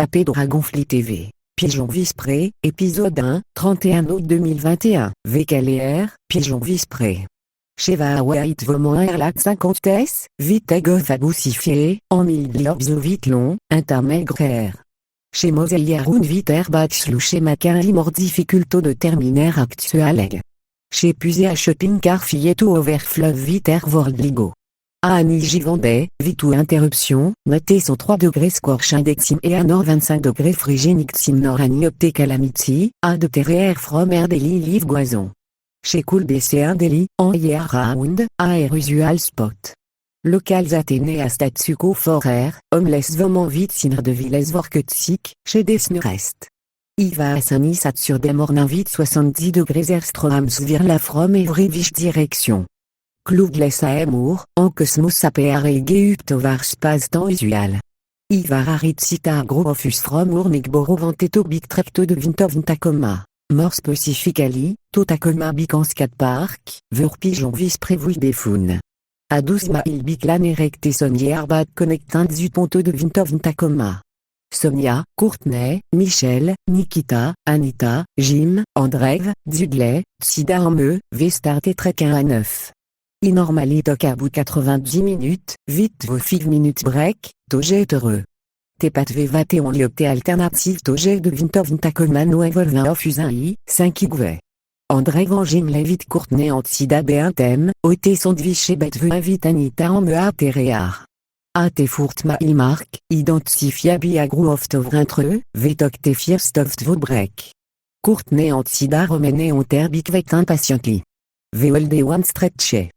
Papé Dragonfly TV. Pigeon Vispré, épisode 1, 31 août 2021. VKLR, Pigeon Vispré. Cheva White Vomon Erlat 50 S, Vitegof Aboussifié, en Milgliobzo Vitlon, Intermaigre. Chez Moseillarun Viterbax Louché Maquin Mort difficulto de terminer actuel. Chez Pusea Shopping Car Filleto Overflove Viter Vordligo. Annie Givandais, Vitou interruption, notez son 3 degrés scorch indexim et à nord 25 degrés frigénixim nord aniopté calamity, a de terre from air deli live goison. Chez Cool BC1 Delhi, en year round, air usual spot. Locals Athénées à Statsuko for air, homeless vomant vite sinre de villes vorkutsik, chez Desnerest. Iva à Saint-Nis sur des mornins vite 70 degrés Erstrohams vir la from every vish direction. Clougles à Emour, en Cosmos APR et Geuptovar Spaz temps usual. Ivar Aritsita Grofus from Urnigboro Venteto Big Trecto de Vintovn Tacoma. More specifically, to Tacoma Bicans 4 Park, Vur Pigeon Vispré Befun. À 12 miles Biclan Erecte Sonia Arbad Connectant du Ponto de Vintovn Tacoma. Sonia, Courtney, Michel, Nikita, Anita, Jim, Andrev, Dudley, Tsida Armeux, Vestart et Trek 1 à 9. Inormali toc à bout 90 minutes, vite vos 5 minutes break, Toge heureux. Tepat vevate on liopté alternative Toge de Vintovn Tacoma Noevolvin Offusai, 5 igwe. André Vangim Levit Courtney Antsida B1 thème, ôté son dviché betve invite Anita en mea terear. Ate fourtma il marque, identifiabi agru oftovrintreux, vetoc te firstoft vos break. Courtney Antsida remene on terbic vet impatiently. Veolde one stretche.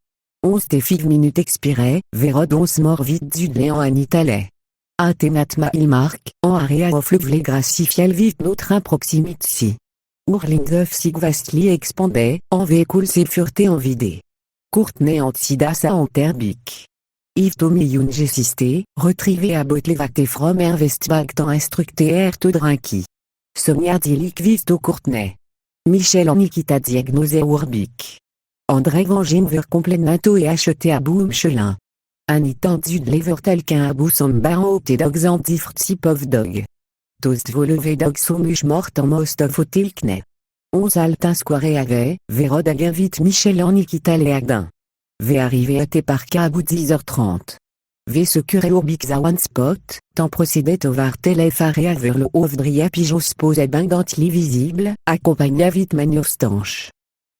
11 te 5 minutes expirées, Vérod 11 mort vite Dudley en Anitale. Athénatma il marque, en area of le gracifiel vite notre improximitsi. Ourlings of Sigvastly expandé, en véhicule sécurité en vidé. Courtney Antsidas en terbic. Yves Tommy Youn Gessisté, retrivé à Botlevate from Ervestbag tant instructé Erto Drinki. Sonia Dilik Visto Courtney. Michel en Nikita diagnosé Urbic. André Vangin ver complémento et acheté à bout Michelin. Anita Dudley ver quelqu'un à bout son baron opté dogs en different type of dog. Toast volevé dogs somuch mort en most of hotelkne. 11 altin square avait, Vérod à vite Michel en Nikita Léagdin. V arrivé à Teparka à bout 10h30. V secure Urbic à one spot, tant procédait au var téléphare à vers le Ovdria pigeon spose à bindantli visible, accompagna vite maniostanche.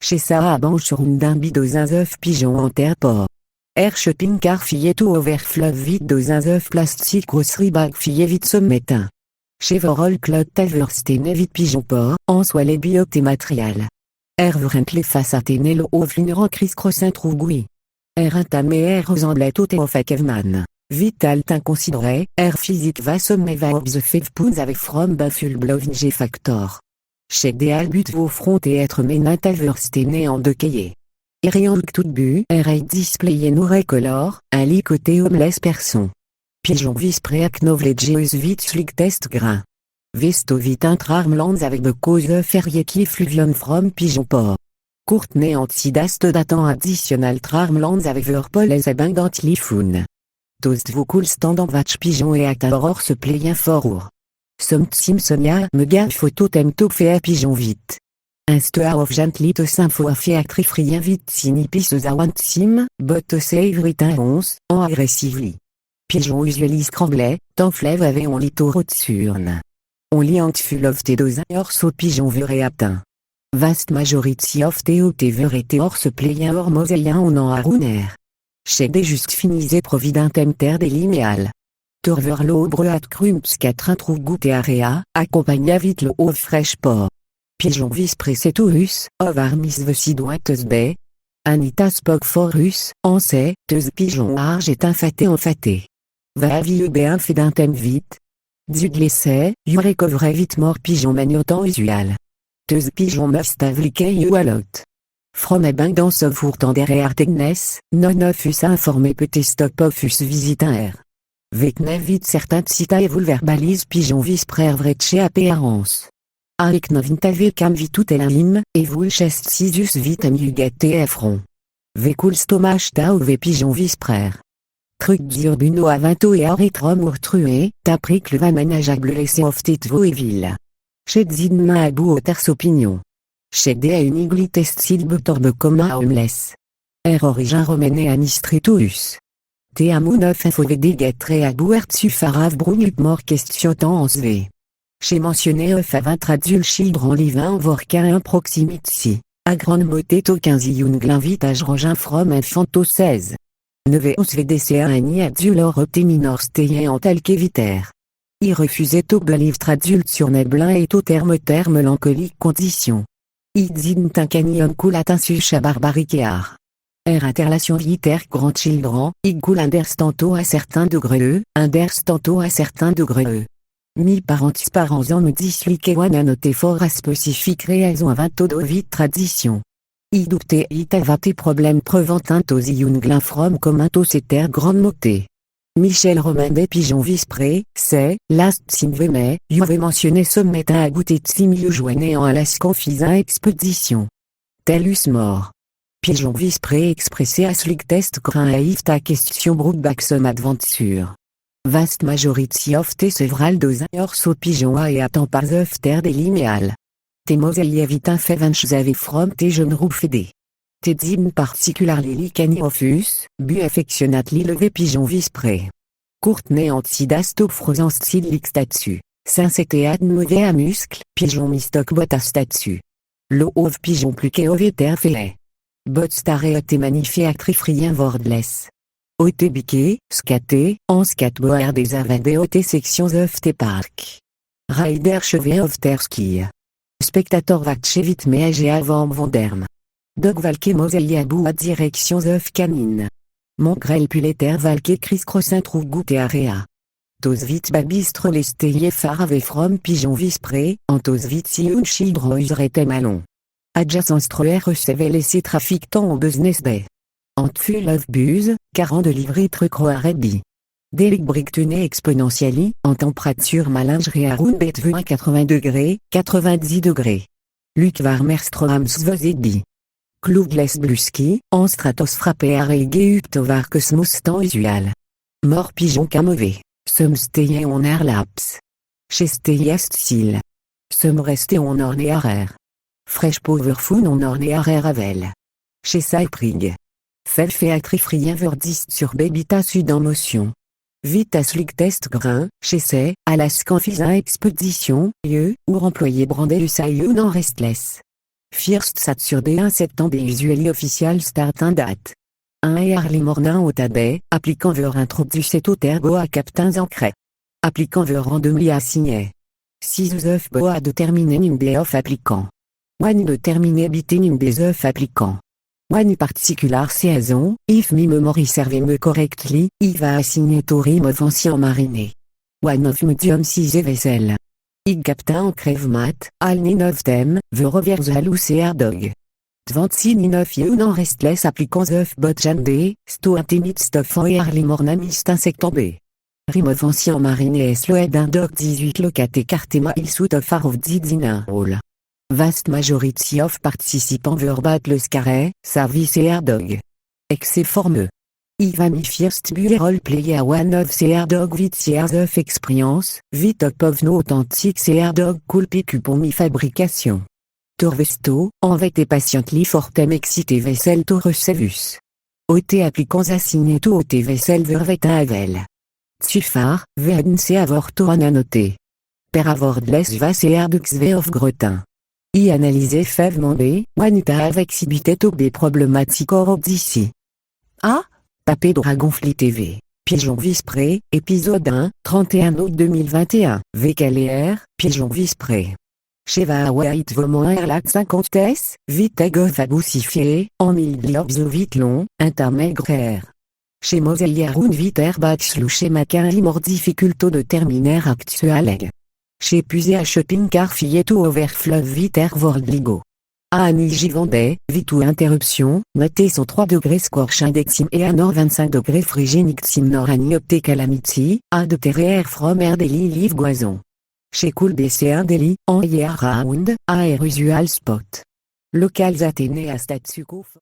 Chez Sarah Banche sur une d'un bideux un œuf pigeon en terre port. Air shopping car filleto overflove vite deux un œuf plastique grocery bag fillet vite sommetin. Chez Vorol Claude Taversten vite pigeon port, en soit les biotes et matériel. Air vrent les face à téné le ovlunerant criss crossin trougoui. Air intamé air aux andlettes au théofakevman. Vital inconsidéré, air physique va sommet va observe pounds avec from bufful bloving factor. Chez des albut vos front et être ménat Taversten en deux cahiers. Irian tout bu, R8 display nous recolor, un lit côté homeless person. Pigeon Vispré Aknovlegeus vite slig test grain. Vesto vite intrarmlands avec de cause ferrietli fluvium from pigeon port. Courtney Antsidas datant additionnel trarmlands avec verpol et abundantly fun. Toast vous cool stand en vatch pigeon et acta aurore se playen forour. Somt Simpsonia mega photo temto fait à pigeon vite. Insta of gently to sympho a fait actrifrien vite sinipis à want sim, but save ritin 11, en agressively. Pigeon usually scramblé, tant flève avait on lit au rotsurne. On lit en full of te deux orso pigeon vuré atteint. Vaste majority of te vur et te orse playen or moseilien on en arouner. Chez des juste finisé provident temter des linéales. Turver l'obre at crumps 4 introu goût et area, accompagna vite le haut fraîche port. Pigeon Vispré Setorus, of armis vesidointeus bay. Anita Spock forus, en sait, teus pigeon arge est infaté enfaté. Va vieux B1 fait d'un thème vite. Dudley sait, yurecovre vite mort pigeon magnotant usual. Teus pigeon must avliqué you alot. From abundance of urtant derrière tegnes, non offus informé peut stop offus visitin air. Vecne vite certains cita et vulverbalise pigeon Vispré vreche apparence. Avec novintave cam vitout el lim, et vous chest sisus vit amuget et effron. Vecul stomach ta ou ve pigeon Vispré. Structure buno avinto et aretrom urtrue, taprik le manageable laissé oftit voeville. Chez zidma abou au terce opinion. Chez de unigli testil torbe commun homeless. Origin romaine anistrituus. Te amu 9 fovd getre abouert sufarav brunup mort questiontant en sve. Chez mentionné à 20 tradul children livin vorquin proximitsi. A grande moteto 15 young l'invitage rogin from infanto 16. Neveos vdca ani adulor opteminor steye en tel qu'eviter. I refusait au belive tradult sur neblin et au terme mélancolique condition. Idzin tincanium culatin sucha barbaricear. Interlation viter grand children, igul inderstanto à certains degrés, inderstanto à certains degrés. Mi parentis parents en me disliquewan annoté fort à spécifique raison à 20 de vite tradition. Idupte itavate problème preventintos iunglin from commentos eter grande moté. Michel Romain des pigeons vispré, c'est, last sinveme, youve mentionné sommetin à goûter tsimiu joigné en alas confisin expédition. Tellus mort. Pigeon vispré expressé à slick test grain à ta question brookbacksom adventure. Vaste majority of te several doseurs so pigeon a et attend par of terre des linéales. Te moselievitin fevench ave from te jeune roufede. Te dim particularly licani ofus, bu affectionately levé pigeon vispré. Courtenay antidasto frozen style statue. Sincété ad mauvais à muscle, pigeon mistoc bot à statue. Lo ove pigeon plus qu'ove terre fait. Bot staré te magnifié actrifrien wordless. Ote biqué, scaté, en skatboer des avadé ote sections of te park. Rider chevet of ter ski. Spectator vachevit meage avant vonderm. Dog valke moseliabou à directions of canine. Mongrel puleter valke criss-crossin trou goûté area. Tos vit babistre lesteye farave from pigeon vispré, antos vit si un children userete malon. Adjacence troer recevait laissé trafic tant au business bay. Antful of buse, 40 de livret trucroarebi. Delic brictuné exponentiali, en température malingerie à round betvu à 80 degrés, 90 degrés. Luc Varmerstroam svozedi. Klougles bluski, en stratos frappé à reigé uptovar cosmos temps usual. Mort pigeon qu'un mauvais. Somme steye on air laps. Chez steye stil. Somme resté on orné arer. Fresh powerful on orné arer avel. Chez Saiprig. Felfe acrifrien verdiste sur bébita sud en motion. Vite à slick test grain, chez C, à la scanfisa expédition, lieu, ou employé brandé le saillou en restless. First sat sur D1 septembre et usually official start un date. 1 et Harley Mornin au tabet, appliquant ver introduce au tergo à captains ancré. Appliquant ver en demi à signer. 6 of boa de terminer numbe of appliquant. 1 de terminer bité numbe of appliquant. One particular saison, if me memory serve me correctly, I va assigner to rime of ancien mariné. One of medium 6 vessel. I captain en crève mat, al nin of them, the reverse halus et dog. 26 nin of you non restless applicants of bot jande, sto intimid stuff en early mornamist insectambé. Rime of ancien mariné es loed un dog 18 locate cartema il sout of far of didin rôle. Vast majority of participants verbat le scarret, service et dog. Exe formeux. Ivami first bulle roleplay a one of ces dog vit years of experience, vit up of no authentique ces dog cool picupon mi fabrication. Torvesto, en vet et patiently fortem excité vessel to recevus. Ote applicants assigné to ote vessel vervet un avel. Tsufar, vednse avorto en annoté. Per avordless vas et dux v of gretin. I analyser fèvement B, Wanita avec exhibitait au B problématique or d'ici. A. Papé Dragon Fleet TV. Pigeon Vispré, épisode 1, 31 août 2021. VKLR, Pigeon Vispré. Cheva White Vomon Airlac 50S, Vitegof aboussifié, en mille vite long, intermaigre. Chez Moseliaroun Viter Batchlou chez Maquin Limor difficulto de terminer actuel. Chez Pusé à shopping car filleto overflove viter Worldligo. A Annie Vendée, vitou interruption, notez son 3 degrés scorch indexim et à nord 25 degrés frigénixim nord aniopté calamity, a de terre from air daily live goison. Chez Cool BC1 daily, en year round, a air usual spot. Locals Athénée à Statsuko.